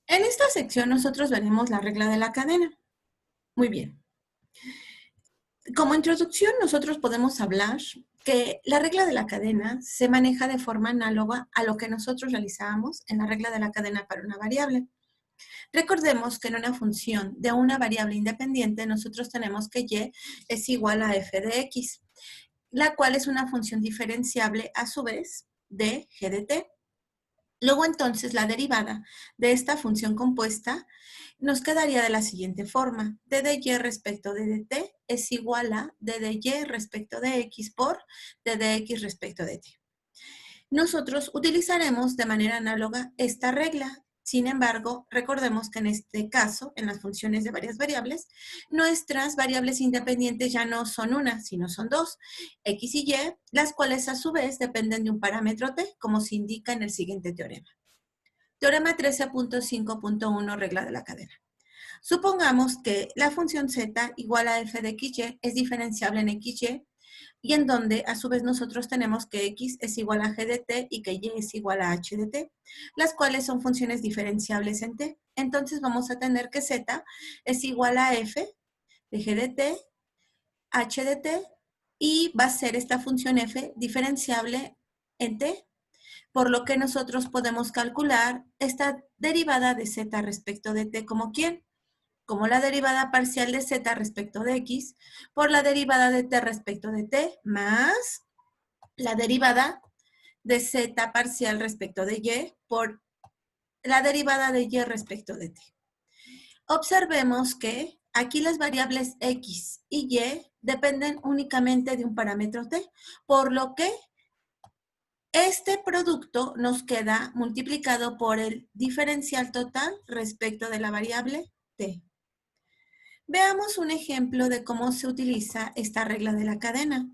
En esta sección nosotros veremos la regla de la cadena. Muy bien. Como introducción nosotros podemos hablar que la regla de la cadena se maneja de forma análoga a lo que nosotros realizábamos en la regla de la cadena para una variable. Recordemos que en una función de una variable independiente nosotros tenemos que y es igual a f de x, la cual es una función diferenciable a su vez de g de t. Luego entonces la derivada de esta función compuesta nos quedaría de la siguiente forma. d de y respecto de dt es igual a d de y respecto de x por d de x respecto de t. Nosotros utilizaremos de manera análoga esta regla. Sin embargo, recordemos que en este caso, en las funciones de varias variables, nuestras variables independientes ya no son una, sino son dos, x y y, las cuales a su vez dependen de un parámetro t, como se indica en el siguiente teorema. Teorema 13.5.1, regla de la cadena. Supongamos que la función z igual a f de xy es diferenciable en xy, y en donde a su vez nosotros tenemos que x es igual a g de t y que y es igual a h de t, las cuales son funciones diferenciables en t. Entonces vamos a tener que z es igual a f de g de t, h de t, y va a ser esta función f diferenciable en t, por lo que nosotros podemos calcular esta derivada de z respecto de t como ¿quién? Como la derivada parcial de z respecto de x por la derivada de t respecto de t más la derivada de z parcial respecto de y por la derivada de y respecto de t. Observemos que aquí las variables x y y dependen únicamente de un parámetro t, por lo que este producto nos queda multiplicado por el diferencial total respecto de la variable t. Veamos un ejemplo de cómo se utiliza esta regla de la cadena.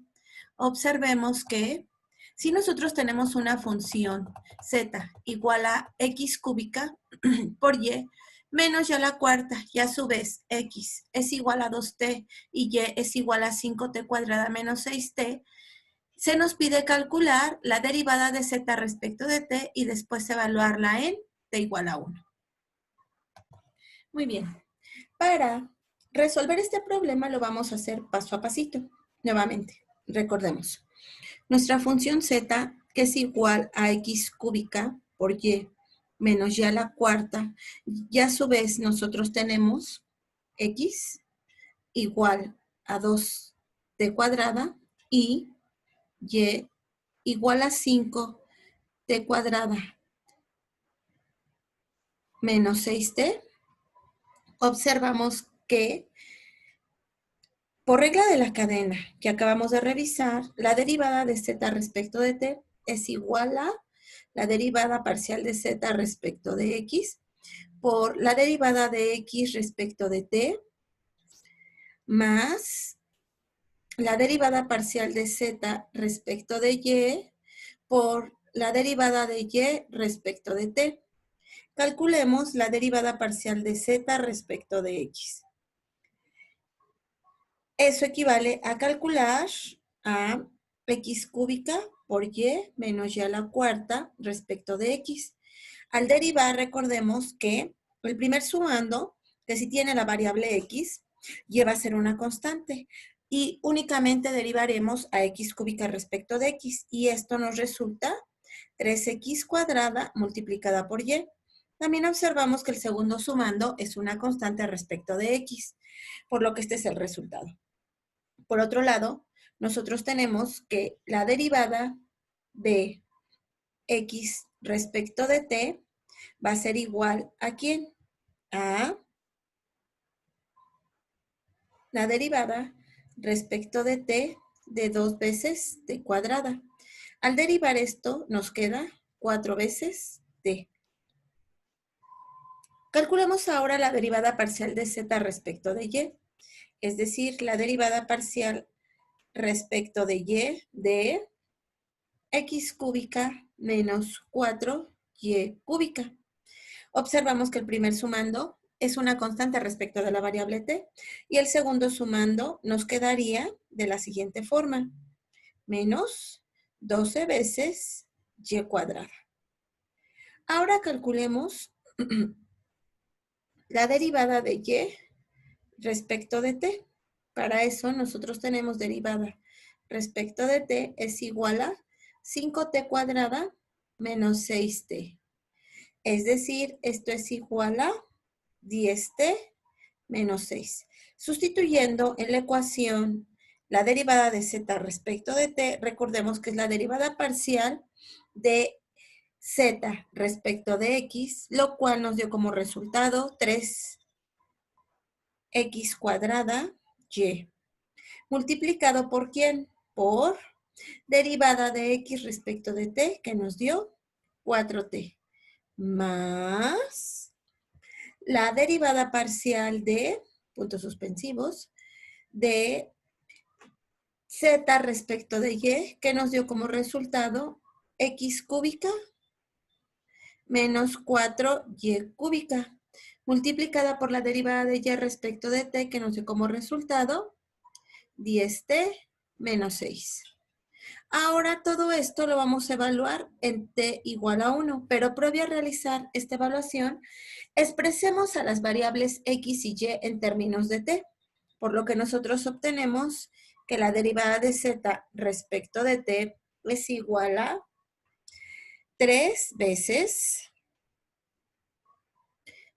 Observemos que si nosotros tenemos una función z igual a x cúbica por y menos y a la cuarta, y a su vez x es igual a 2t y y es igual a 5t cuadrada menos 6t, se nos pide calcular la derivada de z respecto de t y después evaluarla en t igual a 1. Muy bien. Para resolver este problema lo vamos a hacer paso a pasito. Nuevamente, recordemos. Nuestra función z, que es igual a x cúbica por y menos y a la cuarta, y a su vez nosotros tenemos x igual a 2t cuadrada y y igual a 5t cuadrada menos 6t. Observamos que por regla de la cadena que acabamos de revisar, la derivada de z respecto de t es igual a la derivada parcial de z respecto de x por la derivada de x respecto de t más la derivada parcial de z respecto de y por la derivada de y respecto de t. Calculemos la derivada parcial de z respecto de x. Eso equivale a calcular a x cúbica por y menos y a la cuarta respecto de x. Al derivar, recordemos que el primer sumando, que si tiene la variable x, lleva a ser una constante. Y únicamente derivaremos a x cúbica respecto de x. Y esto nos resulta 3x cuadrada multiplicada por y. También observamos que el segundo sumando es una constante respecto de x, por lo que este es el resultado. Por otro lado, nosotros tenemos que la derivada de x respecto de t va a ser igual a ¿quién? A la derivada respecto de t de 2 veces t cuadrada. Al derivar esto, nos queda 4 veces t. Calculemos ahora la derivada parcial de z respecto de y, es decir, la derivada parcial respecto de y de x cúbica menos 4y cúbica. Observamos que el primer sumando es una constante respecto de la variable t y el segundo sumando nos quedaría de la siguiente forma, menos 12 veces y cuadrada. Ahora calculemos la derivada de y respecto de t. Para eso nosotros tenemos derivada respecto de t es igual a 5t cuadrada menos 6t. Es decir, esto es igual a 10t menos 6. Sustituyendo en la ecuación la derivada de z respecto de t, recordemos que es la derivada parcial de z respecto de x, lo cual nos dio como resultado 3x cuadrada y. Multiplicado por ¿quién? Por derivada de x respecto de t, que nos dio 4t, más la derivada parcial de, puntos suspensivos, de z respecto de y, que nos dio como resultado x cúbica menos 4y cúbica, multiplicada por la derivada de y respecto de t, que nos dio como resultado 10t menos 6. Ahora todo esto lo vamos a evaluar en t igual a 1, pero previo a realizar esta evaluación, expresemos a las variables x y y en términos de t, por lo que nosotros obtenemos que la derivada de z respecto de t es igual a 3 veces,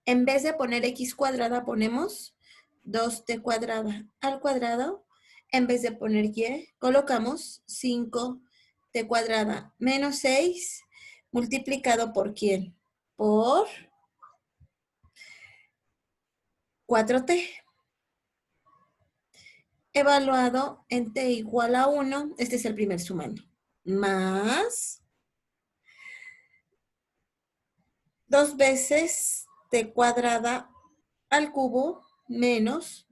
en vez de poner x cuadrada ponemos 2t cuadrada al cuadrado, en vez de poner y, colocamos 5t cuadrada menos 6 multiplicado por ¿quién? Por 4t. Evaluado en t igual a 1, este es el primer sumando, más 2 veces t cuadrada al cubo menos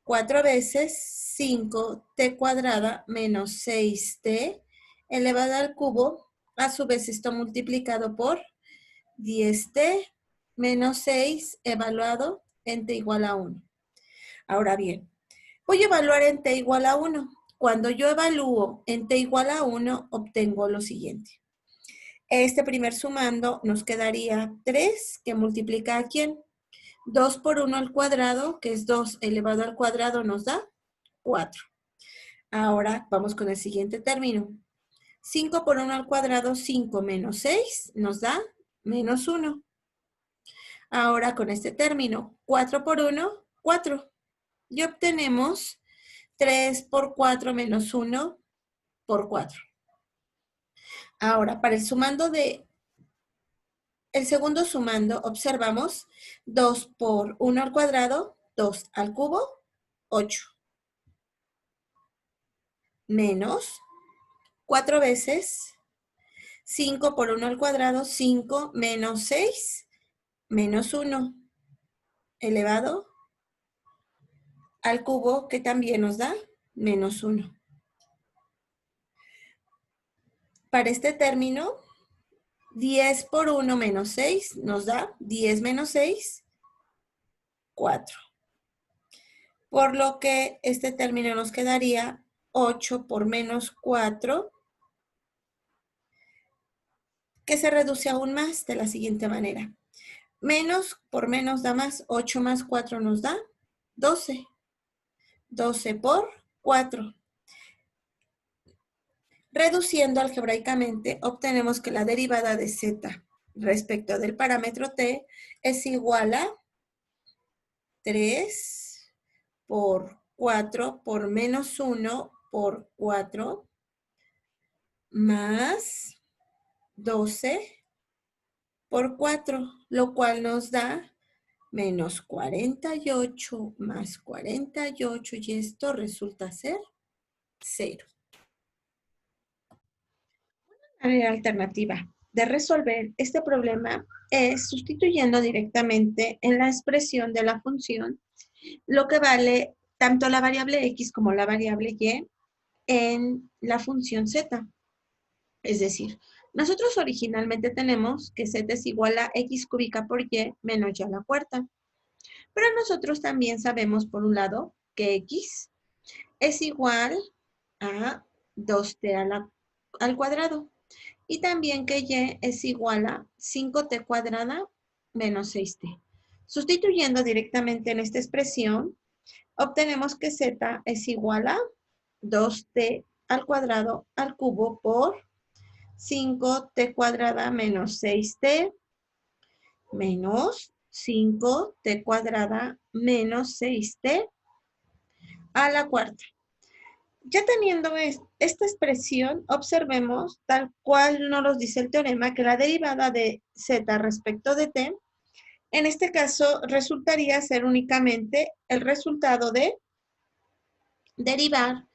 4 veces 5t cuadrada menos 6t elevado al cubo, a su vez esto multiplicado por 10t menos 6 evaluado en t igual a 1. Ahora bien, voy a evaluar en t igual a 1. Cuando yo evalúo en t igual a 1, obtengo lo siguiente. Este primer sumando nos quedaría 3, que multiplica a ¿quién? 2 por 1 al cuadrado, que es 2 elevado al cuadrado, nos da 4. Ahora vamos con el siguiente término. 5 por 1 al cuadrado, 5 menos 6, nos da menos 1. Ahora con este término, 4 por 1, 4. Y obtenemos 3 por 4 menos 1 por 4. Ahora, para el segundo sumando, observamos 2 por 1 al cuadrado, 2 al cubo, 8. Menos 4 veces 5 por 1 al cuadrado, 5 menos 6, menos 1, elevado al cubo, que también nos da menos 1. Para este término, 10 por 1 menos 6 nos da 10 menos 6, 4. Por lo que este término nos quedaría 8 por menos 4, que se reduce aún más de la siguiente manera. Menos por menos da más, 8 más 4 nos da 12. 12 por 4. Reduciendo algebraicamente, obtenemos que la derivada de z respecto del parámetro t es igual a 3 por 4 por menos 1 por 4 más 12 por 4, lo cual nos da menos 48 más 48 y esto resulta ser 0. Una manera alternativa de resolver este problema es sustituyendo directamente en la expresión de la función lo que vale tanto la variable x como la variable y en la función z. Es decir, nosotros originalmente tenemos que z es igual a x cúbica por y menos y a la cuarta. Pero nosotros también sabemos, por un lado, que x es igual a 2t al cuadrado. Y también que y es igual a 5t cuadrada menos 6t. Sustituyendo directamente en esta expresión, obtenemos que z es igual a 2t al cuadrado al cubo por 5t cuadrada menos 6t menos 5t cuadrada menos 6t a la cuarta. Ya teniendo esta expresión, observemos, tal cual nos lo dice el teorema, que la derivada de z respecto de t, en este caso, resultaría ser únicamente el resultado de derivar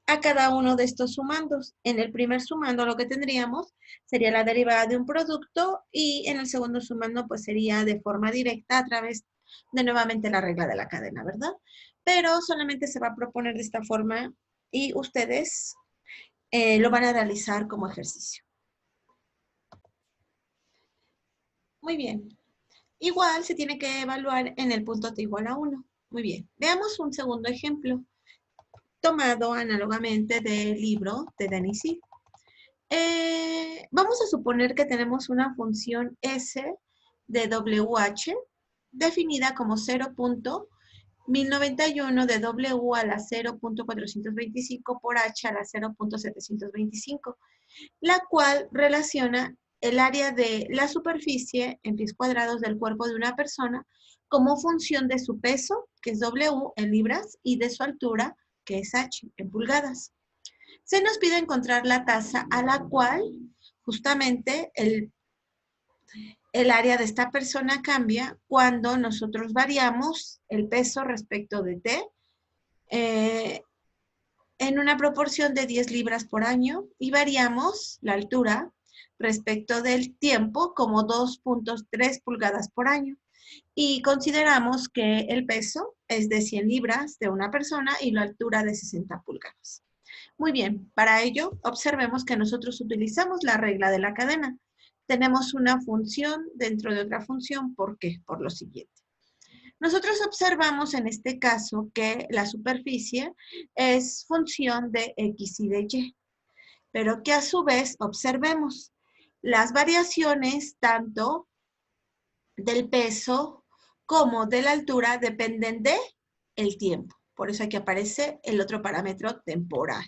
a cada uno de estos sumandos. En el primer sumando lo que tendríamos sería la derivada de un producto y en el segundo sumando pues sería de forma directa a través de nuevamente la regla de la cadena, ¿verdad? Pero solamente se va a proponer de esta forma y ustedes lo van a realizar como ejercicio. Muy bien. Igual se tiene que evaluar en el punto t igual a 1. Muy bien. Veamos un segundo ejemplo, tomado análogamente del libro de Denis. Vamos a suponer que tenemos una función s de WH definida como 0.1091 de W a la 0.425 por H a la 0.725, la cual relaciona el área de la superficie en pies cuadrados del cuerpo de una persona como función de su peso, que es W en libras, y de su altura, que es H en pulgadas. Se nos pide encontrar la tasa a la cual justamente el área de esta persona cambia cuando nosotros variamos el peso respecto de T en una proporción de 10 libras por año y variamos la altura respecto del tiempo como 2.3 pulgadas por año. Y consideramos que el peso es de 100 libras de una persona y la altura de 60 pulgadas. Muy bien, para ello observemos que nosotros utilizamos la regla de la cadena. Tenemos una función dentro de otra función. ¿Por qué? Por lo siguiente. Nosotros observamos en este caso que la superficie es función de X y de Y, pero que a su vez observemos las variaciones tanto del peso como de la altura dependen de el tiempo. Por eso aquí aparece el otro parámetro temporal.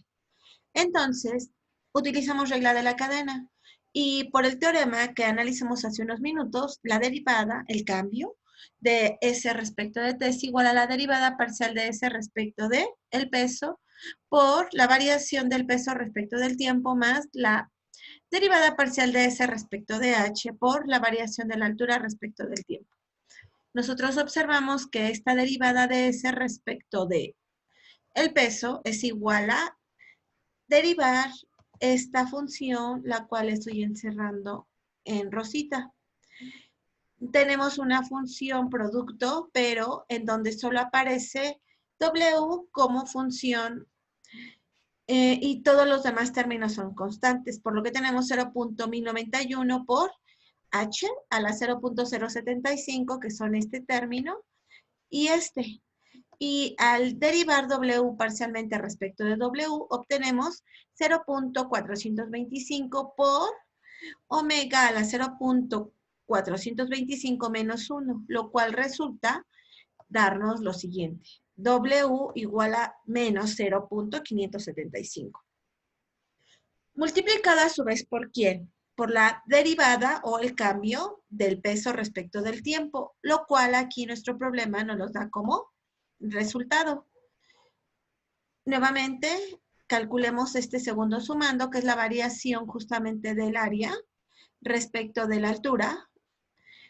Entonces, utilizamos regla de la cadena. Y por el teorema que analizamos hace unos minutos, la derivada, el cambio de S respecto de T es igual a la derivada parcial de S respecto de el peso por la variación del peso respecto del tiempo más la derivada parcial de S respecto de H por la variación de la altura respecto del tiempo. Nosotros observamos que esta derivada de S respecto de el peso es igual a derivar esta función, la cual estoy encerrando en rosita. Tenemos una función producto, pero en donde solo aparece W como función y todos los demás términos son constantes, por lo que tenemos 0.1091 por H a la 0.075, que son este término, y este. Y al derivar W parcialmente respecto de W, obtenemos 0.425 por omega a la 0.425 menos 1, lo cual resulta darnos lo siguiente. W igual a menos 0.575. Multiplicada a su vez por ¿quién? Por la derivada o el cambio del peso respecto del tiempo, lo cual aquí nuestro problema nos lo da como resultado. Nuevamente, calculemos este segundo sumando, que es la variación justamente del área respecto de la altura.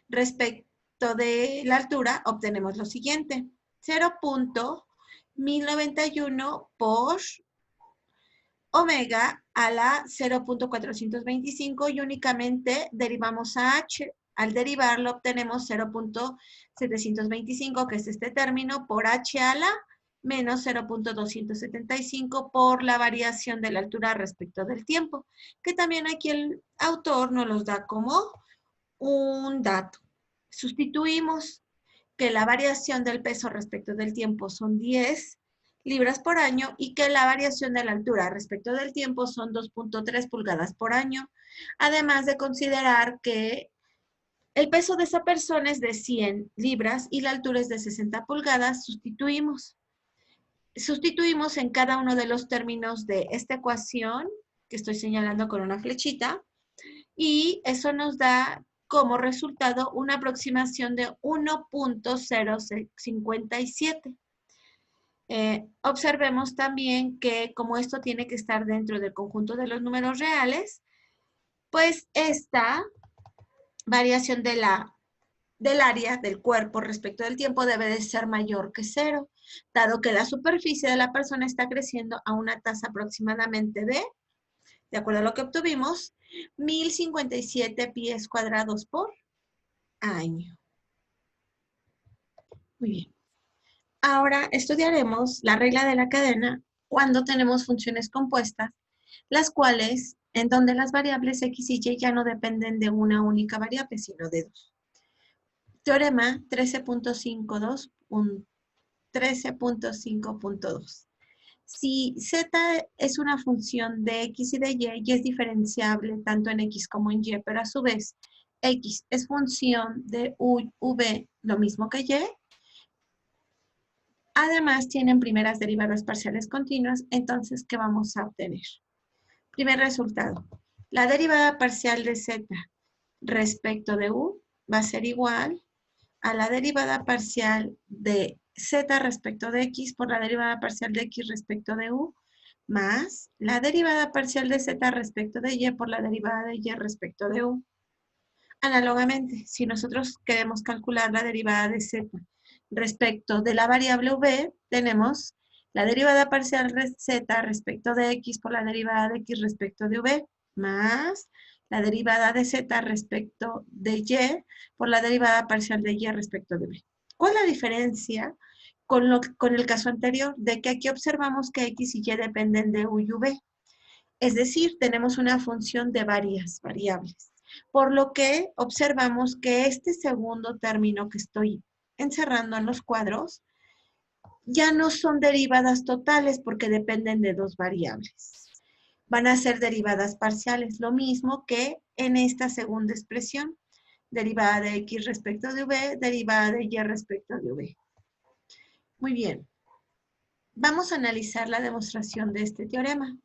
Respecto de la altura, obtenemos lo siguiente. 0.1091 por omega a la 0.425 y únicamente derivamos a h. Al derivarlo obtenemos 0.725, que es este término, por h a la menos 0.275 por la variación de la altura respecto del tiempo, que también aquí el autor nos los da como un dato. Sustituimos que la variación del peso respecto del tiempo son 10 libras por año y que la variación de la altura respecto del tiempo son 2.3 pulgadas por año, además de considerar que El peso de esa persona es de 100 libras y la altura es de 60 pulgadas. Sustituimos en cada uno de los términos de esta ecuación, que estoy señalando con una flechita, y eso nos da como resultado una aproximación de 1.057. Observemos también que como esto tiene que estar dentro del conjunto de los números reales, pues esta variación del área del cuerpo respecto del tiempo debe de ser mayor que 0, dado que la superficie de la persona está creciendo a una tasa aproximadamente de acuerdo a lo que obtuvimos, 1057 pies cuadrados por año. Muy bien. Ahora estudiaremos la regla de la cadena cuando tenemos funciones compuestas, las cuales, en donde las variables x y y ya no dependen de una única variable, sino de dos. Teorema 13.5.2. Si z es una función de x y de y es diferenciable tanto en x como en y, pero a su vez x es función de v, lo mismo que y, además tienen primeras derivadas parciales continuas, entonces, ¿qué vamos a obtener? Primer resultado, la derivada parcial de z respecto de u va a ser igual a la derivada parcial de z respecto de x por la derivada parcial de x respecto de u, más la derivada parcial de z respecto de y por la derivada de y respecto de u. Análogamente, si nosotros queremos calcular la derivada de z respecto de la variable v, tenemos la derivada parcial de z respecto de x por la derivada de x respecto de v, más la derivada de z respecto de y por la derivada parcial de y respecto de v. ¿Cuál es la diferencia con el caso anterior? De que aquí observamos que x y y dependen de u y v. Es decir, tenemos una función de varias variables. Por lo que observamos que este segundo término que estoy encerrando en los cuadros ya no son derivadas totales porque dependen de dos variables. Van a ser derivadas parciales, lo mismo que en esta segunda expresión, derivada de x respecto de v, derivada de y respecto de v. Muy bien. Vamos a analizar la demostración de este teorema.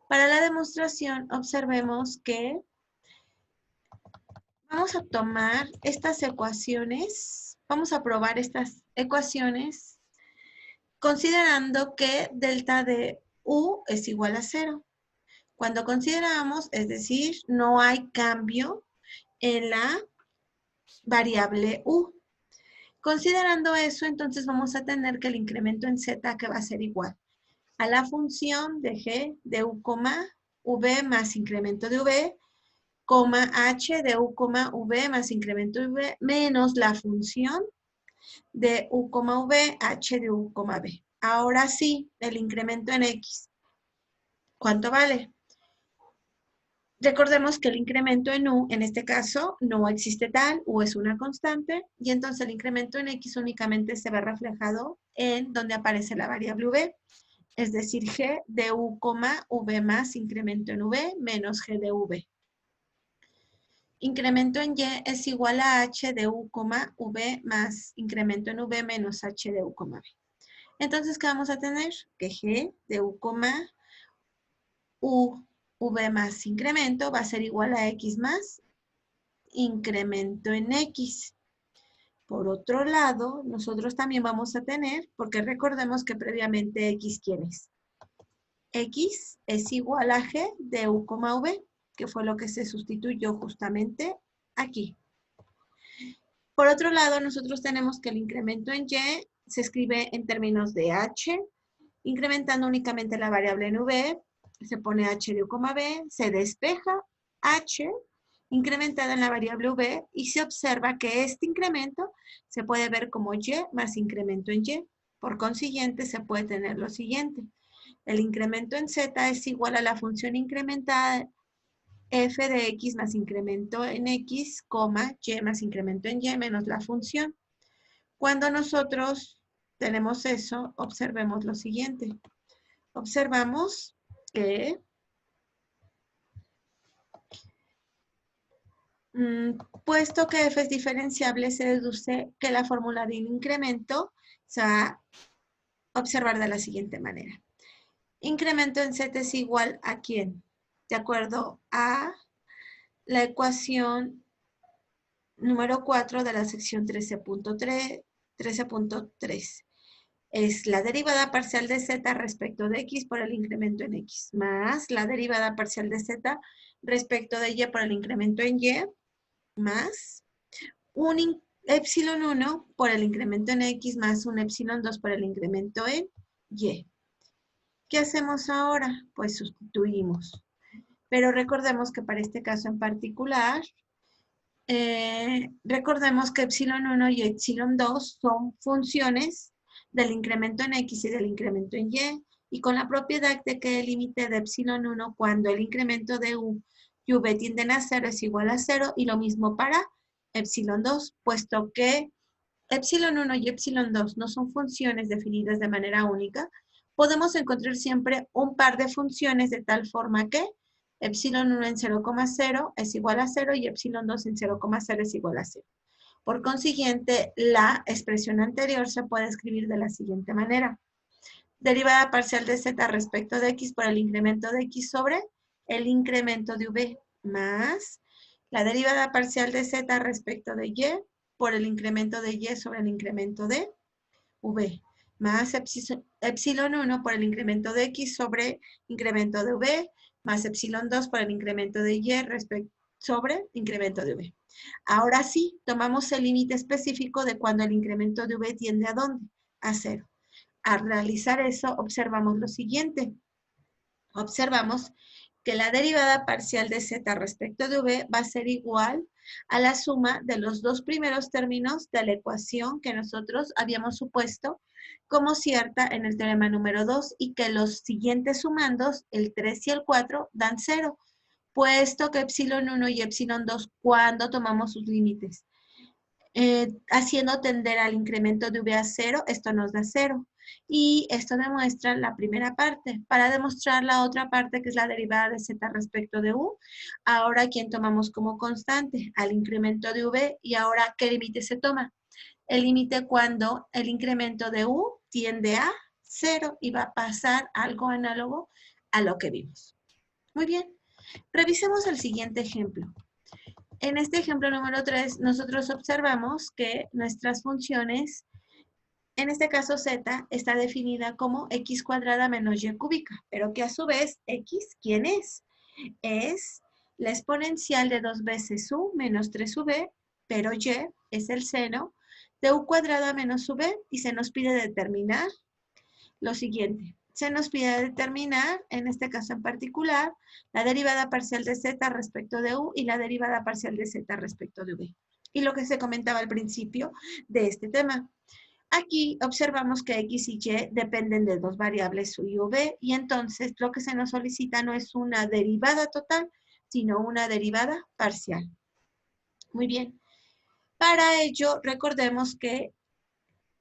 Para la demostración, observemos que vamos a tomar estas ecuaciones, vamos a probar estas ecuaciones considerando que delta de u es igual a 0. Cuando consideramos, es decir, no hay cambio en la variable u. Considerando eso, entonces vamos a tener que el incremento en z que va a ser igual a la función de g de u, v más incremento de v, h de u, v más incremento de v, menos la función de u, v, h de u, v. Ahora sí, el incremento en x. ¿Cuánto vale? Recordemos que el incremento en u, en este caso, no existe tal, u es una constante, y entonces el incremento en x únicamente se ve reflejado en donde aparece la variable v, es decir, g de u, v más incremento en v menos g de v. Incremento en y es igual a h de u, v más incremento en v menos h de u, v. Entonces, ¿qué vamos a tener? Que g de u, v más incremento va a ser igual a x más incremento en x. Por otro lado, nosotros también vamos a tener, porque recordemos que previamente x, ¿quién es? X es igual a g de u, v, que fue lo que se sustituyó justamente aquí. Por otro lado, nosotros tenemos que el incremento en y se escribe en términos de h, incrementando únicamente la variable en v, se pone h de u, v, se despeja h, incrementada en la variable v, y se observa que este incremento se puede ver como y más incremento en y. Por consiguiente, se puede tener lo siguiente. El incremento en z es igual a la función incrementada f de x más incremento en x, y más incremento en y menos la función. Cuando nosotros tenemos eso, observemos lo siguiente. Observamos que Puesto que f es diferenciable, se deduce que la fórmula del incremento se va a observar de la siguiente manera. Incremento en z es igual a ¿quién? De acuerdo a la ecuación número 4 de la sección 13.3. Es la derivada parcial de z respecto de x por el incremento en x, más la derivada parcial de z respecto de y por el incremento en y, más un epsilon 1 por el incremento en x, más un epsilon 2 por el incremento en y. ¿Qué hacemos ahora? Pues sustituimos. Pero recordemos que para este caso en particular, recordemos que epsilon 1 y epsilon 2 son funciones del incremento en x y del incremento en y con la propiedad de que el límite de epsilon 1 cuando el incremento de u y v tienden a 0 es igual a 0, y lo mismo para epsilon 2, puesto que epsilon 1 y epsilon 2 no son funciones definidas de manera única, podemos encontrar siempre un par de funciones de tal forma que epsilon 1 en 0,0 es igual a 0 y epsilon 2 en 0,0 es igual a 0. Por consiguiente, la expresión anterior se puede escribir de la siguiente manera. Derivada parcial de z respecto de x por el incremento de x sobre el incremento de v, más la derivada parcial de z respecto de y por el incremento de y sobre el incremento de v, más epsilon 1 por el incremento de x sobre incremento de v, más epsilon 2 por el incremento de y sobre incremento de v. Ahora sí, tomamos el límite específico de cuando el incremento de v tiende a ¿dónde? A 0. Al realizar eso, observamos lo siguiente. Observamos que la derivada parcial de z respecto de v va a ser igual a la suma de los dos primeros términos de la ecuación que nosotros habíamos supuesto como cierta en el teorema número 2 y que los siguientes sumandos, el 3 y el 4, dan 0, puesto que epsilon 1 y epsilon 2, cuando tomamos sus límites, haciendo tender al incremento de v a 0, esto nos da 0. Y esto demuestra la primera parte. Para demostrar la otra parte, que es la derivada de z respecto de u, ahora ¿quién tomamos como constante? Al incremento de v. Y ahora, ¿qué límite se toma? El límite cuando el incremento de u tiende a 0 y va a pasar algo análogo a lo que vimos. Muy bien. Revisemos el siguiente ejemplo. En este ejemplo número 3, nosotros observamos que nuestras funciones, en este caso z, está definida como x cuadrada menos y cúbica, pero que a su vez x, ¿quién es? Es la exponencial de 2 veces u menos 3v, pero y es el seno de u cuadrada menos v, y se nos pide determinar lo siguiente. Se nos pide determinar, en este caso en particular, la derivada parcial de z respecto de u y la derivada parcial de z respecto de v. Y lo que se comentaba al principio de este tema. Aquí observamos que x y y dependen de dos variables u y v, y entonces lo que se nos solicita no es una derivada total, sino una derivada parcial. Muy bien. Para ello, recordemos que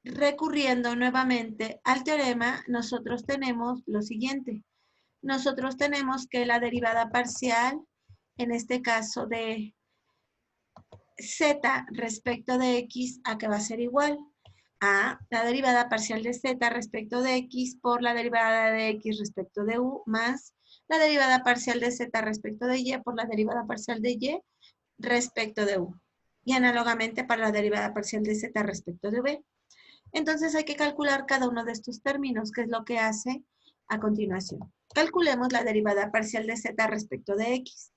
recurriendo nuevamente al teorema, nosotros tenemos lo siguiente. Nosotros tenemos que la derivada parcial, en este caso de z respecto de x, ¿a qué va a ser igual? A la derivada parcial de z respecto de x por la derivada de x respecto de u, más la derivada parcial de z respecto de y por la derivada parcial de y respecto de u. Y análogamente para la derivada parcial de z respecto de v. Entonces hay que calcular cada uno de estos términos, que es lo que hace a continuación. Calculemos la derivada parcial de z respecto de x.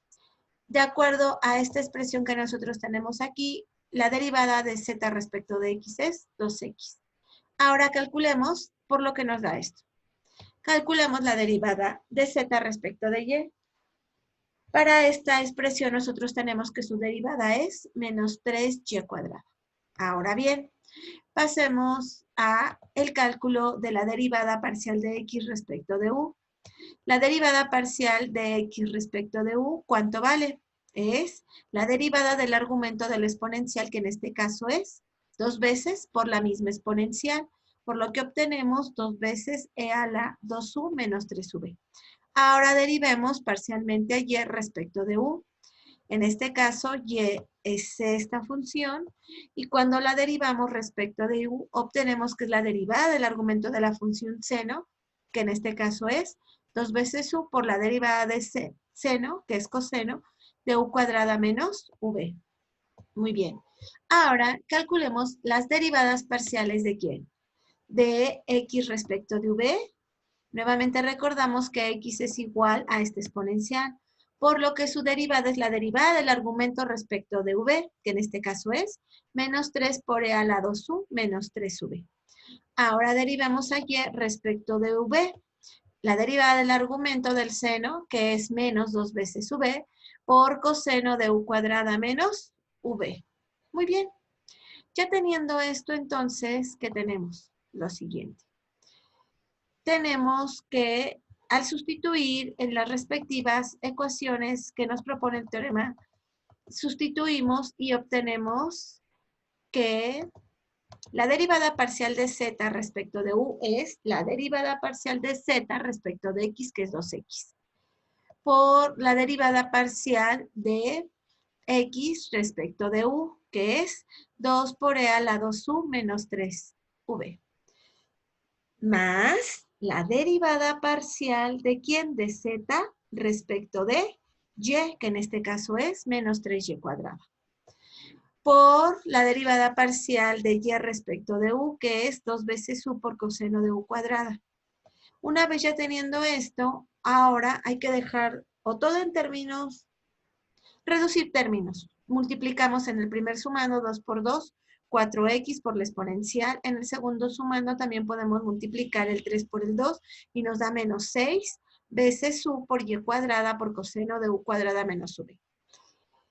De acuerdo a esta expresión que nosotros tenemos aquí, la derivada de z respecto de x es 2x. Ahora calculemos por lo que nos da esto. Calculemos la derivada de z respecto de y. Para esta expresión nosotros tenemos que su derivada es menos 3y cuadrada. Ahora bien, pasemos a el cálculo de la derivada parcial de x respecto de u. La derivada parcial de x respecto de u, ¿cuánto vale? Es la derivada del argumento del exponencial, que en este caso es 2 veces por la misma exponencial, por lo que obtenemos 2 veces e a la 2u menos 3v. Ahora derivemos parcialmente a y respecto de u. En este caso, y es esta función, y cuando la derivamos respecto de u, obtenemos que es la derivada del argumento de la función seno, que en este caso es 2 veces u por la derivada de seno, que es coseno, de u cuadrada menos v. Muy bien. Ahora, calculemos las derivadas parciales de ¿quién? De x respecto de v. Nuevamente recordamos que x es igual a este exponencial, por lo que su derivada es la derivada del argumento respecto de v, que en este caso es menos 3 por e a la 2u menos 3v. Ahora derivamos a y respecto de v. La derivada del argumento del seno, que es menos 2 veces v, por coseno de u cuadrada menos v. Muy bien. Ya teniendo esto, entonces, ¿qué tenemos? Lo siguiente. Tenemos que, al sustituir en las respectivas ecuaciones que nos propone el teorema, sustituimos y obtenemos que la derivada parcial de z respecto de u es la derivada parcial de z respecto de x, que es 2x, por la derivada parcial de x respecto de u, que es 2 por e a la 2u menos 3v, más la derivada parcial de ¿quién? De z respecto de y, que en este caso es menos 3y cuadrada, por la derivada parcial de y respecto de u, que es 2 veces u por coseno de u cuadrada. Una vez ya teniendo esto, ahora hay que dejar o todo en términos, reducir términos. Multiplicamos en el primer sumando 2 por 2, 4x por la exponencial. En el segundo sumando también podemos multiplicar el 3 por el 2 y nos da menos 6 veces u por y cuadrada por coseno de u cuadrada menos v.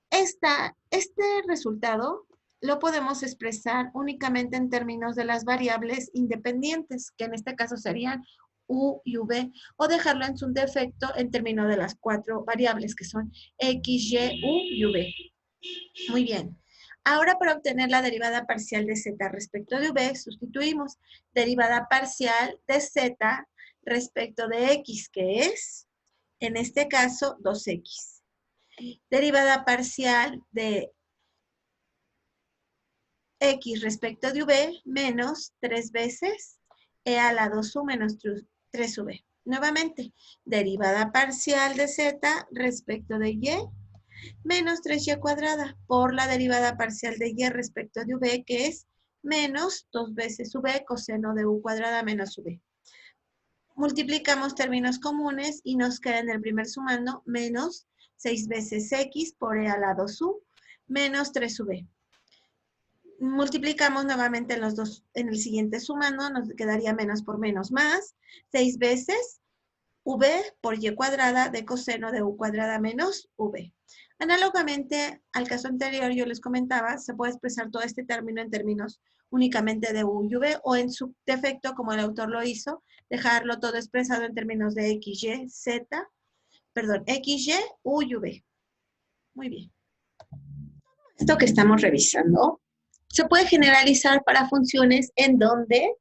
Este resultado lo podemos expresar únicamente en términos de las variables independientes, que en este caso serían u y v, o dejarlo en su defecto en términos de las 4 variables que son x, y, u y v. Muy bien. Ahora para obtener la derivada parcial de z respecto de v, sustituimos derivada parcial de z respecto de x, que es, en este caso, 2x. Derivada parcial de x respecto de v menos 3 veces e a la 2u menos 3v. Nuevamente, derivada parcial de z respecto de y menos 3y cuadrada por la derivada parcial de y respecto de v, que es menos 2 veces v coseno de u cuadrada menos v. Multiplicamos términos comunes y nos queda en el primer sumando menos 6 veces x por e a la 2u menos 3v. Multiplicamos nuevamente en el siguiente sumando, nos quedaría menos por menos más, 6 veces v por y cuadrada de coseno de u cuadrada menos v. Análogamente al caso anterior, yo les comentaba, se puede expresar todo este término en términos únicamente de u y v, o en su defecto, como el autor lo hizo, dejarlo todo expresado en términos de x, y, z, perdón, x, y, u y v. Muy bien. Esto que estamos revisando se puede generalizar para funciones en donde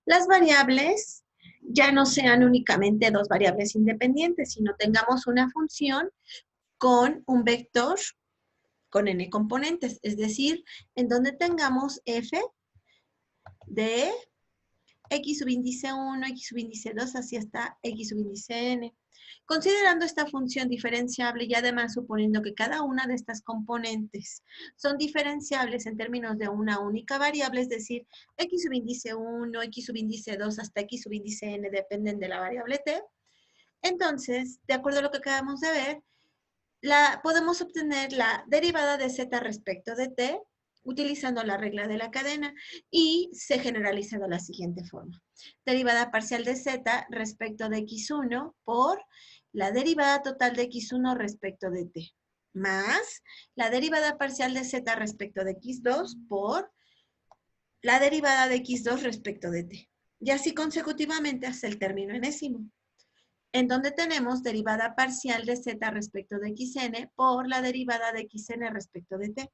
las variables ya no sean únicamente dos variables independientes, sino tengamos una función con un vector con n componentes, es decir, en donde tengamos f de x subíndice 1, x subíndice 2, así hasta x subíndice n. Considerando esta función diferenciable y además suponiendo que cada una de estas componentes son diferenciables en términos de una única variable, es decir, x subíndice 1, x subíndice 2 hasta x subíndice n dependen de la variable t, entonces, de acuerdo a lo que acabamos de ver, podemos obtener la derivada de z respecto de t utilizando la regla de la cadena y se generaliza de la siguiente forma. Derivada parcial de z respecto de x1 por la derivada total de x1 respecto de t, más la derivada parcial de z respecto de x2 por la derivada de x2 respecto de t. Y así consecutivamente hasta el término enésimo, en donde tenemos derivada parcial de z respecto de xn por la derivada de xn respecto de t.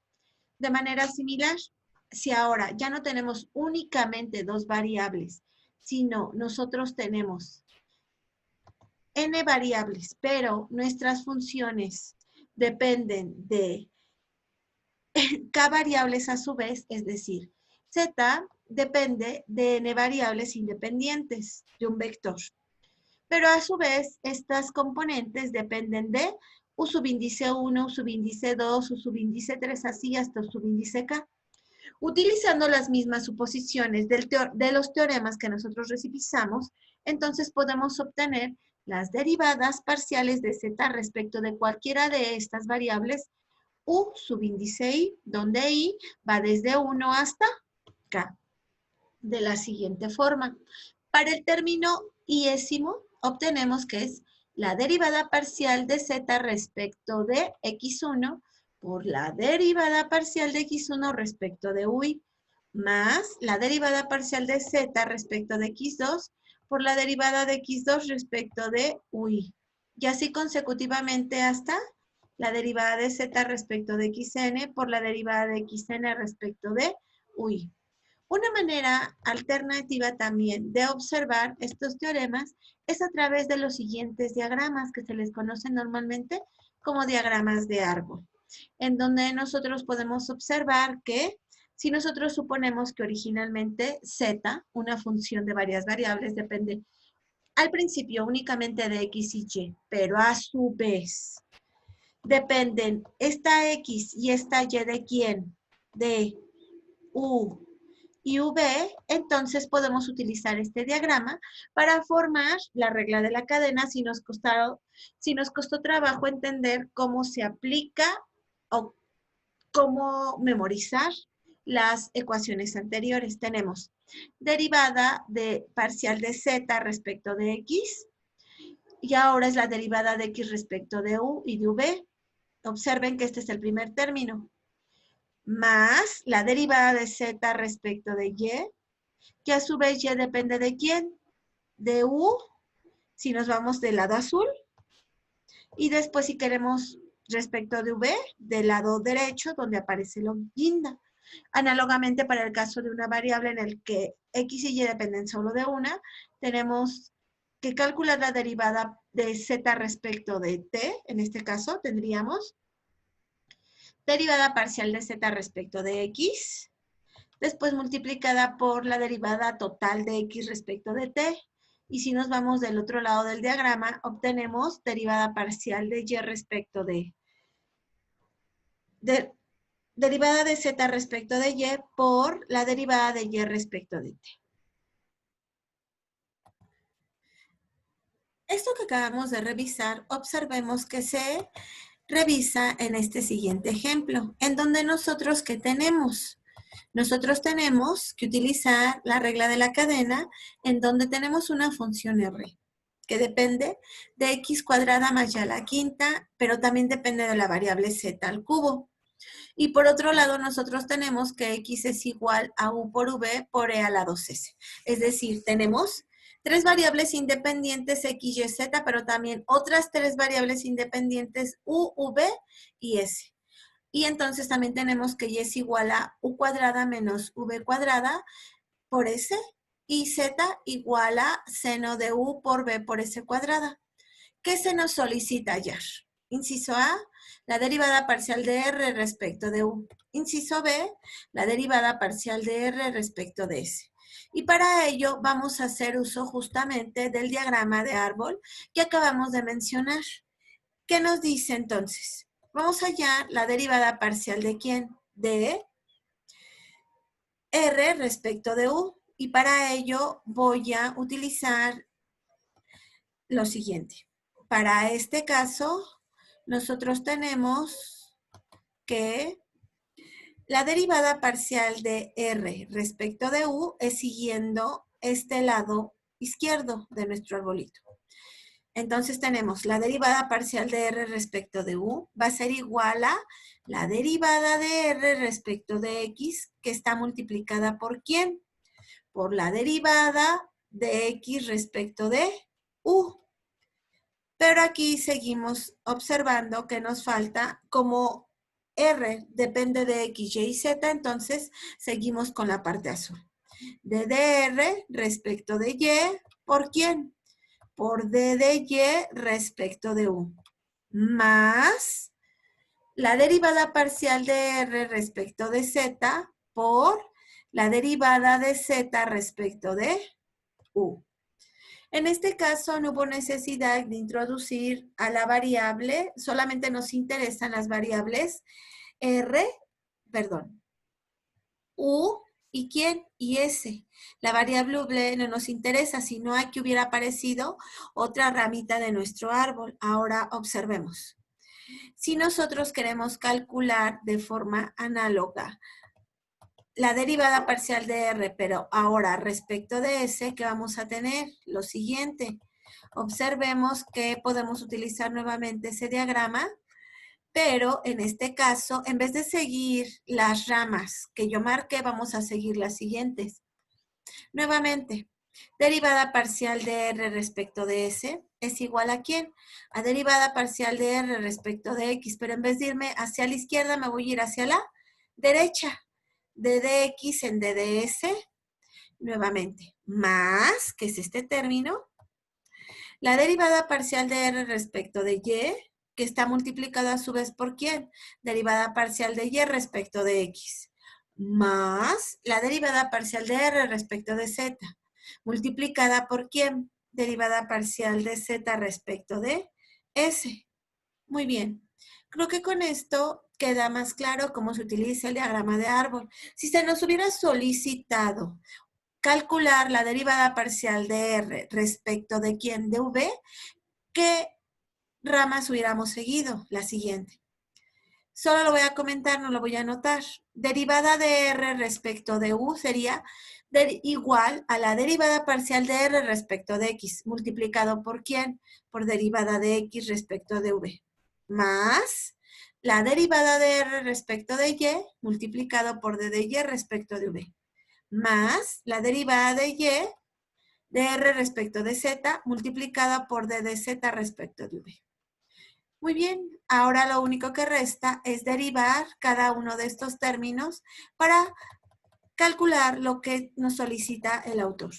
De manera similar, si ahora ya no tenemos únicamente dos variables, sino nosotros tenemos n variables, pero nuestras funciones dependen de k variables a su vez, es decir, z depende de n variables independientes de un vector. Pero a su vez, estas componentes dependen de u subíndice 1, u subíndice 2, u subíndice 3, así hasta u subíndice k. Utilizando las mismas suposiciones de los teoremas que nosotros revisamos, entonces podemos obtener las derivadas parciales de z respecto de cualquiera de estas variables u subíndice i, donde i va desde 1 hasta k, de la siguiente forma. Para el término iésimo, obtenemos que es la derivada parcial de z respecto de x1 por la derivada parcial de x1 respecto de ui, más la derivada parcial de z respecto de x2 por la derivada de x2 respecto de ui. Y así consecutivamente hasta la derivada de z respecto de xn por la derivada de xn respecto de ui. Una manera alternativa también de observar estos teoremas es a través de los siguientes diagramas que se les conocen normalmente como diagramas de árbol, en donde nosotros podemos observar que si nosotros suponemos que originalmente z, una función de varias variables, depende al principio únicamente de x y y, pero a su vez dependen esta x y esta y de quién, de u y v, entonces podemos utilizar este diagrama para formar la regla de la cadena si nos costó trabajo entender cómo se aplica o cómo memorizar las ecuaciones anteriores. Tenemos derivada de parcial de z respecto de x y ahora es la derivada de x respecto de u y de v. Observen que este es el primer término, más la derivada de z respecto de y, que a su vez y depende de quién, de u, si nos vamos del lado azul, y después si queremos respecto de v, del lado derecho, donde aparece la guinda. Análogamente para el caso de una variable en el que x y y dependen solo de una, tenemos que calcular la derivada de z respecto de t, en este caso tendríamos derivada parcial de z respecto de x, después multiplicada por la derivada total de x respecto de t. Y si nos vamos del otro lado del diagrama, obtenemos derivada parcial de y respecto de derivada de z respecto de y por la derivada de y respecto de t. Esto que acabamos de revisar, observemos que se revisa en este siguiente ejemplo, en donde nosotros, ¿qué tenemos? Nosotros tenemos que utilizar la regla de la cadena en donde tenemos una función r que depende de x cuadrada más y a la quinta, pero también depende de la variable z al cubo. Y por otro lado, nosotros tenemos que x es igual a u por v por e a la 2s. Es decir, tenemos tres variables independientes x, y, z, pero también otras tres variables independientes u, v y s. Y entonces también tenemos que y es igual a u cuadrada menos v cuadrada por s y z igual a seno de u por v por s cuadrada. ¿Qué se nos solicita hallar? Inciso A, la derivada parcial de r respecto de u. Inciso B, la derivada parcial de r respecto de s. Y para ello vamos a hacer uso justamente del diagrama de árbol que acabamos de mencionar. ¿Qué nos dice entonces? Vamos a hallar la derivada parcial de ¿quién? De r respecto de u. Y para ello voy a utilizar lo siguiente. Para este caso, nosotros tenemos que la derivada parcial de r respecto de u es siguiendo este lado izquierdo de nuestro arbolito. Entonces tenemos la derivada parcial de r respecto de u va a ser igual a la derivada de r respecto de x, que está multiplicada ¿por quién? Por la derivada de x respecto de u. Pero aquí seguimos observando que nos falta, como r depende de x, y, z, entonces seguimos con la parte azul. De dr respecto de y, ¿por quién? Por d de y respecto de u, más la derivada parcial de R respecto de Z por la derivada de Z respecto de U. En este caso no hubo necesidad de introducir a la variable, solamente nos interesan las variables U y ¿quién? Y S. La variable V no nos interesa, sino a que hubiera aparecido otra ramita de nuestro árbol. Ahora observemos. Si nosotros queremos calcular de forma análoga la derivada parcial de R, pero ahora respecto de S, ¿qué vamos a tener? Lo siguiente. Observemos que podemos utilizar nuevamente ese diagrama, pero en este caso, en vez de seguir las ramas que yo marqué, vamos a seguir las siguientes. Nuevamente, derivada parcial de R respecto de S es igual ¿a quién? A derivada parcial de R respecto de X, pero en vez de irme hacia la izquierda, me voy a ir hacia la derecha. D de X en D de S, nuevamente, más, que es este término, la derivada parcial de R respecto de Y, que está multiplicada a su vez por ¿quién? Derivada parcial de Y respecto de X, más la derivada parcial de R respecto de Z, multiplicada por ¿quién? Derivada parcial de Z respecto de S. Muy bien. Creo que con esto queda más claro cómo se utiliza el diagrama de árbol. Si se nos hubiera solicitado calcular la derivada parcial de R respecto de quién, de V, ¿qué ramas hubiéramos seguido? La siguiente. Solo lo voy a comentar, no lo voy a anotar. Derivada de R respecto de U sería igual a la derivada parcial de R respecto de X, multiplicado por ¿quién? Por derivada de X respecto de V, más la derivada de R respecto de Y, multiplicado por D de Y respecto de V, más la derivada de Y de R respecto de Z, multiplicada por D de Z respecto de V. Muy bien, ahora lo único que resta es derivar cada uno de estos términos para calcular lo que nos solicita el autor.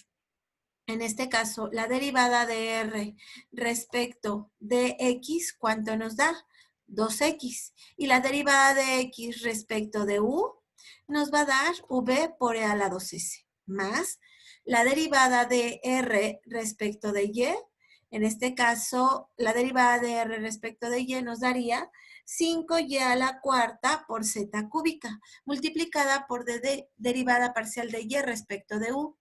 En este caso, la derivada de R respecto de X, ¿cuánto nos da? 2X. Y la derivada de X respecto de U nos va a dar V por E a la 2S, más la derivada de R respecto de Y. En este caso, la derivada de R respecto de Y nos daría 5Y a la cuarta por Z cúbica, multiplicada por derivada parcial de Y respecto de U,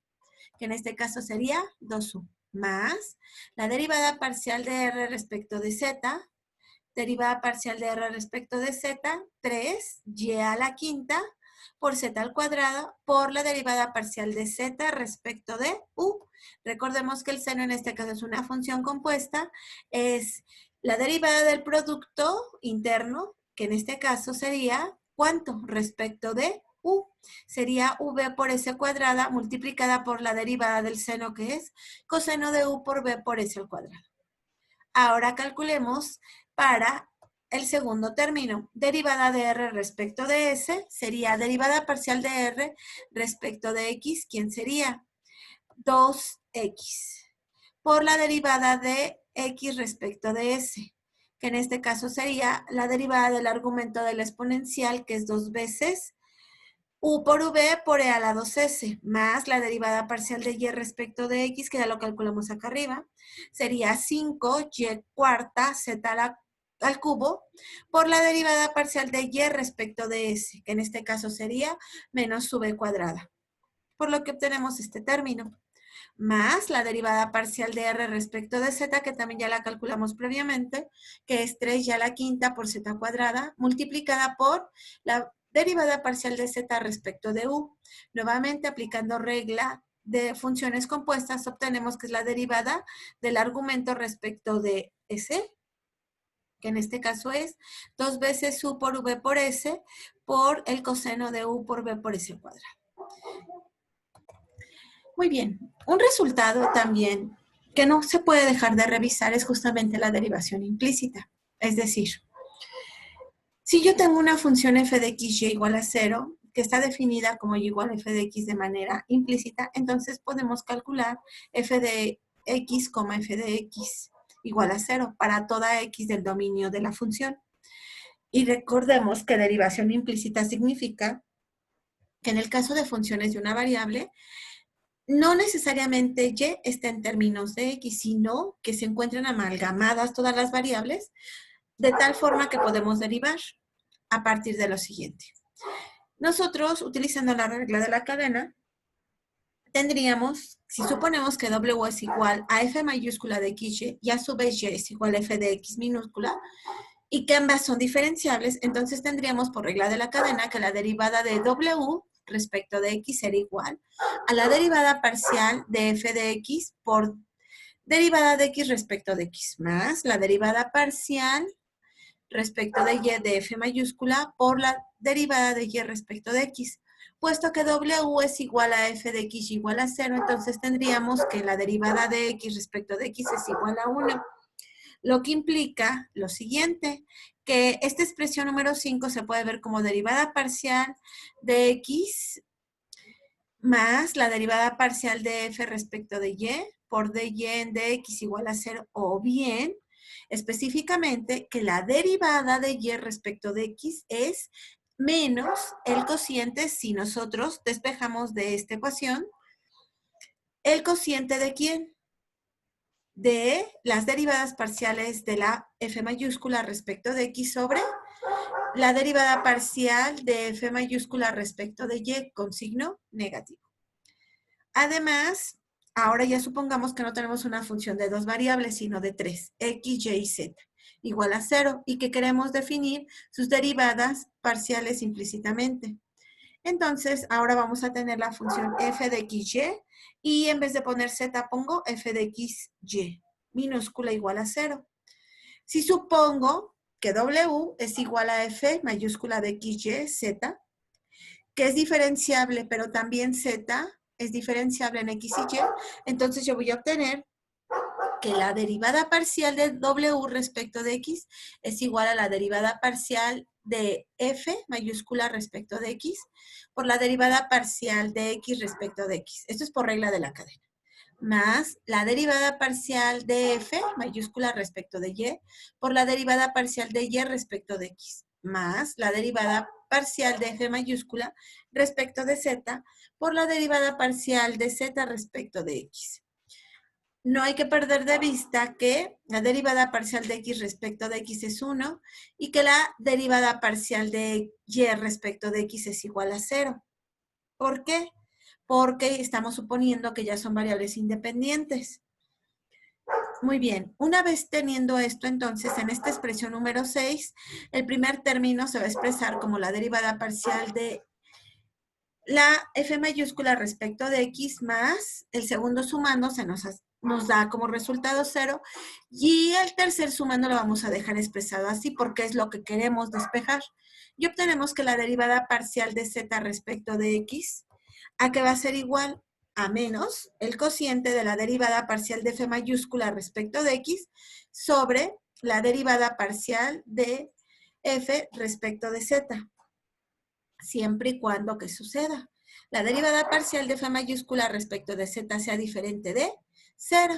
que en este caso sería 2U, más la derivada parcial de R respecto de Z, derivada parcial de R respecto de Z, 3Y a la quinta por Z al cuadrado por la derivada parcial de Z respecto de U. Recordemos que el seno en este caso es una función compuesta, es la derivada del producto interno, que en este caso sería, ¿cuánto? Respecto de U. Sería V por S cuadrada multiplicada por la derivada del seno, que es coseno de U por V por S al cuadrado. Ahora calculemos para el segundo término. Derivada de R respecto de S sería derivada parcial de R respecto de X. ¿Quién sería? 2X. Por la derivada de X respecto de S, que en este caso sería la derivada del argumento de la exponencial, que es 2 veces U por V por E a la 2S, más la derivada parcial de Y respecto de X, que ya lo calculamos acá arriba, sería 5Y cuarta Z al cubo, por la derivada parcial de Y respecto de S, que en este caso sería menos V cuadrada. Por lo que obtenemos este término, más la derivada parcial de R respecto de Z, que también ya la calculamos previamente, que es 3Y a la quinta por Z cuadrada, multiplicada por la derivada parcial de Z respecto de U. Nuevamente, aplicando regla de funciones compuestas, obtenemos que es la derivada del argumento respecto de S, que en este caso es 2 veces U por V por S, por el coseno de U por V por S al cuadrado. Muy bien, un resultado también que no se puede dejar de revisar es justamente la derivación implícita. Es decir, si yo tengo una función f de x y igual a 0, que está definida como y igual a f de x de manera implícita, entonces podemos calcular f de x, f de x igual a 0 para toda x del dominio de la función. Y recordemos que derivación implícita significa que en el caso de funciones de una variable, no necesariamente y está en términos de x, sino que se encuentran amalgamadas todas las variables de tal forma que podemos derivar a partir de lo siguiente. Nosotros, utilizando la regla de la cadena, tendríamos, si suponemos que W es igual a F mayúscula de XY y a su vez Y es igual a F de X minúscula, y que ambas son diferenciables, entonces tendríamos por regla de la cadena que la derivada de W respecto de X será igual a la derivada parcial de F de X por derivada de X respecto de X, más la derivada parcial respecto de Y de F mayúscula por la derivada de Y respecto de X. Puesto que W es igual a F de X igual a 0, entonces tendríamos que la derivada de X respecto de X es igual a 1. Lo que implica lo siguiente, que esta expresión número 5 se puede ver como derivada parcial de X más la derivada parcial de F respecto de Y por dy en dx igual a 0, o bien, específicamente, que la derivada de Y respecto de X es menos el cociente, si nosotros despejamos de esta ecuación, el cociente de ¿quién? De las derivadas parciales de la F mayúscula respecto de X sobre la derivada parcial de F mayúscula respecto de Y con signo negativo. Además, ahora ya supongamos que no tenemos una función de dos variables, sino de tres, X, Y y Z, igual a 0, y que queremos definir sus derivadas parciales implícitamente. Entonces, ahora vamos a tener la función f de xy y en vez de poner z pongo f de xy minúscula igual a 0. Si supongo que w es igual a f mayúscula de xy z, que es diferenciable, pero también z es diferenciable en x y y, entonces yo voy a obtener que la derivada parcial de w respecto de x es igual a la derivada parcial de f mayúscula respecto de x por la derivada parcial de x respecto de x. Esto es por regla de la cadena. Más la derivada parcial de f mayúscula respecto de y por la derivada parcial de y respecto de x. Más la derivada parcial de f mayúscula respecto de z por la derivada parcial de z respecto de x. No hay que perder de vista que la derivada parcial de x respecto de x es 1 y que la derivada parcial de y respecto de x es igual a 0. ¿Por qué? Porque estamos suponiendo que ya son variables independientes. Muy bien, una vez teniendo esto, entonces, en esta expresión número 6, el primer término se va a expresar como la derivada parcial de la f mayúscula respecto de x más el segundo sumando nos da como resultado 0 y el tercer sumando lo vamos a dejar expresado así porque es lo que queremos despejar. Y obtenemos que la derivada parcial de z respecto de x, ¿a qué va a ser igual? A menos el cociente de la derivada parcial de f mayúscula respecto de x sobre la derivada parcial de f respecto de z. Siempre y cuando que suceda. La derivada parcial de f mayúscula respecto de z sea diferente de 0.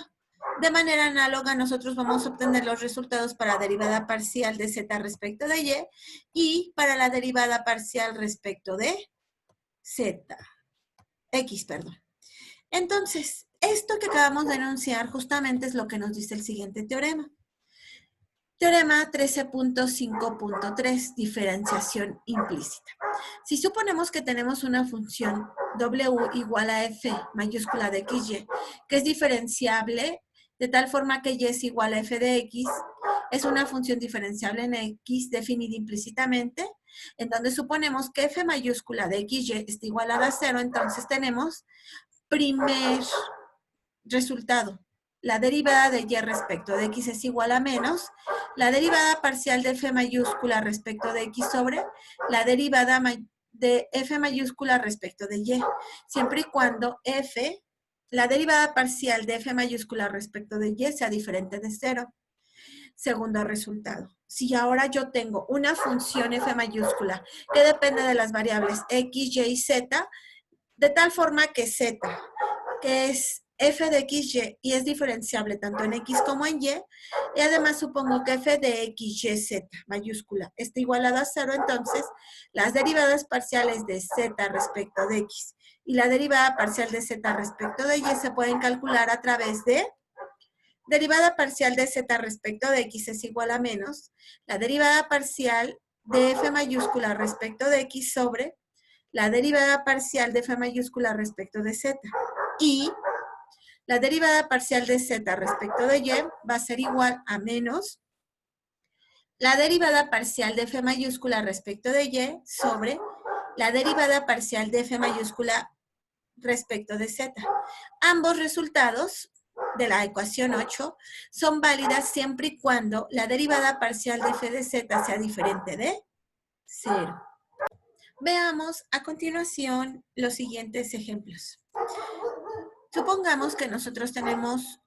De manera análoga, nosotros vamos a obtener los resultados para la derivada parcial de z respecto de y para la derivada parcial respecto de x, perdón. Entonces, esto que acabamos de enunciar justamente es lo que nos dice el siguiente teorema. Teorema 13.5.3, diferenciación implícita. Si suponemos que tenemos una función w igual a f mayúscula de xy, que es diferenciable de tal forma que y es igual a f de x, es una función diferenciable en x definida implícitamente, en donde suponemos que f mayúscula de xy está igualada a 0, entonces tenemos primer resultado. La derivada de y respecto de x es igual a menos la derivada parcial de f mayúscula respecto de x sobre la derivada de f mayúscula respecto de y, siempre y cuando la derivada parcial de f mayúscula respecto de y sea diferente de 0. Segundo resultado. Si ahora yo tengo una función f mayúscula que depende de las variables x, y, z, de tal forma que z, que es f de xy y es diferenciable tanto en x como en y, y además supongo que f de xyz mayúscula está igualada a 0, entonces las derivadas parciales de z respecto de x y la derivada parcial de z respecto de y se pueden calcular a través de derivada parcial de z respecto de x es igual a menos la derivada parcial de f mayúscula respecto de x sobre la derivada parcial de f mayúscula respecto de z. Y la derivada parcial de z respecto de y va a ser igual a menos la derivada parcial de f mayúscula respecto de y sobre la derivada parcial de f mayúscula respecto de z. Ambos resultados de la ecuación 8 son válidas siempre y cuando la derivada parcial de f de z sea diferente de 0. Veamos a continuación los siguientes ejemplos. Supongamos que nosotros tenemos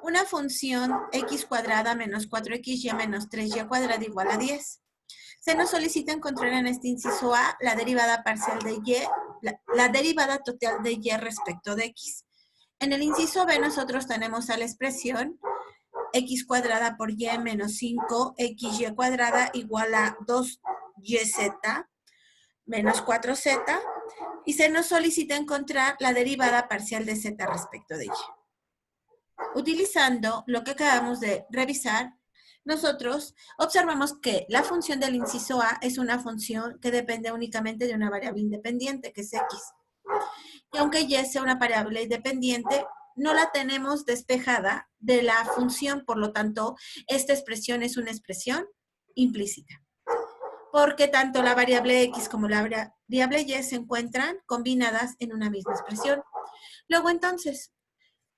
una función x cuadrada menos 4xy menos 3y cuadrada igual a 10. Se nos solicita encontrar en este inciso A la derivada parcial de y, la derivada total de y respecto de x. En el inciso B nosotros tenemos a la expresión x cuadrada por y menos 5xy cuadrada igual a 2yz menos 4z y se nos solicita encontrar la derivada parcial de z respecto de y. Utilizando lo que acabamos de revisar, nosotros observamos que la función del inciso A es una función que depende únicamente de una variable independiente, que es x. Y aunque y sea una variable independiente, no la tenemos despejada de la función, por lo tanto, esta expresión es una expresión implícita. Porque tanto la variable x como la variable y se encuentran combinadas en una misma expresión. Luego entonces,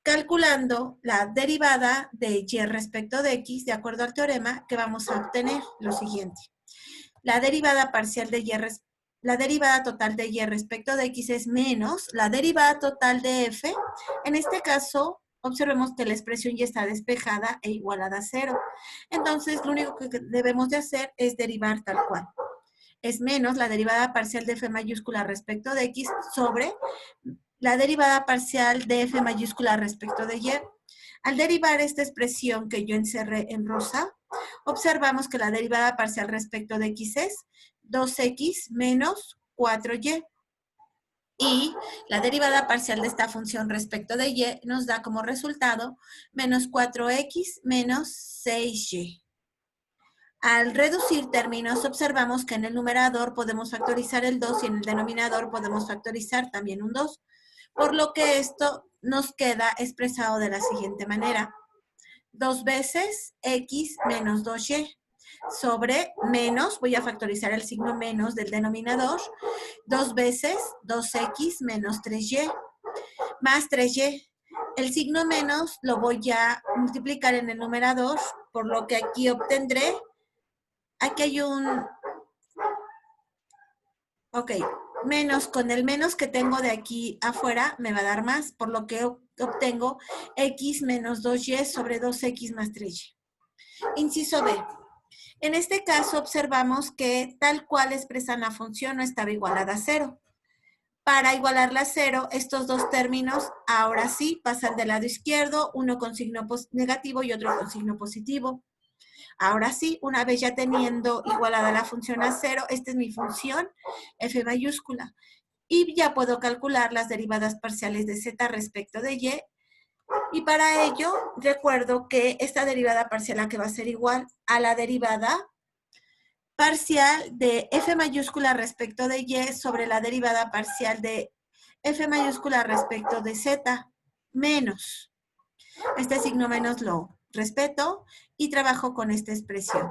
calculando la derivada de y respecto de x, de acuerdo al teorema, que vamos a obtener lo siguiente. La derivada parcial de y, la derivada total de y respecto de x es menos la derivada total de f. En este caso, observemos que la expresión ya está despejada e igualada a 0. Entonces, lo único que debemos de hacer es derivar tal cual. Es menos la derivada parcial de f mayúscula respecto de x sobre la derivada parcial de f mayúscula respecto de y. Al derivar esta expresión que yo encerré en rosa, observamos que la derivada parcial respecto de x es 2x menos 4y. Y la derivada parcial de esta función respecto de y nos da como resultado menos 4x menos 6y. Al reducir términos, observamos que en el numerador podemos factorizar el 2 y en el denominador podemos factorizar también un 2. Por lo que esto nos queda expresado de la siguiente manera. 2 veces x menos 2y sobre menos, voy a factorizar el signo menos del denominador, 2 veces 2x menos 3y más 3y. El signo menos lo voy a multiplicar en el numerador, por lo que aquí obtendré, aquí hay un, ok, menos con el menos que tengo de aquí afuera me va a dar más, por lo que obtengo x menos 2y sobre 2x más 3y. Inciso B. En este caso observamos que tal cual expresan la función no estaba igualada a 0. Para igualarla a 0, estos dos términos ahora sí pasan del lado izquierdo, uno con signo negativo y otro con signo positivo. Ahora sí, una vez ya teniendo igualada la función a 0, esta es mi función f mayúscula. Y ya puedo calcular las derivadas parciales de z respecto de y. Y para ello, recuerdo que esta derivada parcial que va a ser igual a la derivada parcial de f mayúscula respecto de y sobre la derivada parcial de f mayúscula respecto de z menos. Este signo menos lo respeto y trabajo con esta expresión.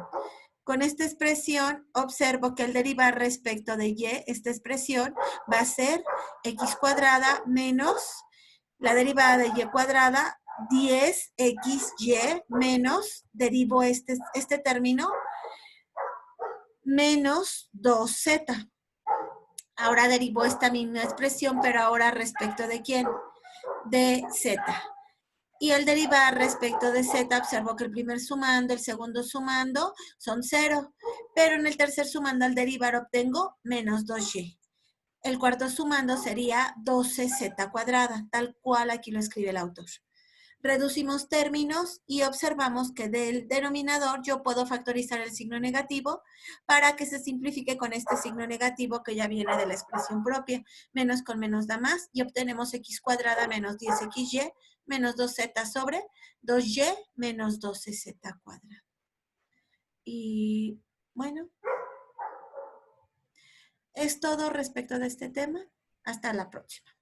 Con esta expresión observo que el derivar respecto de y, esta expresión va a ser x cuadrada menos la derivada de y cuadrada 10xy menos, derivo este término, menos 2z. Ahora derivo esta misma expresión, pero ahora respecto de ¿quién? De z. Y al derivar respecto de z, observo que el primer sumando, el segundo sumando son 0. Pero en el tercer sumando al derivar obtengo menos 2y. El cuarto sumando sería 12z cuadrada, tal cual aquí lo escribe el autor. Reducimos términos y observamos que del denominador yo puedo factorizar el signo negativo para que se simplifique con este signo negativo que ya viene de la expresión propia. Menos con menos da más y obtenemos x cuadrada menos 10xy menos 2z sobre 2y menos 12z cuadrada. Y bueno, es todo respecto de este tema. Hasta la próxima.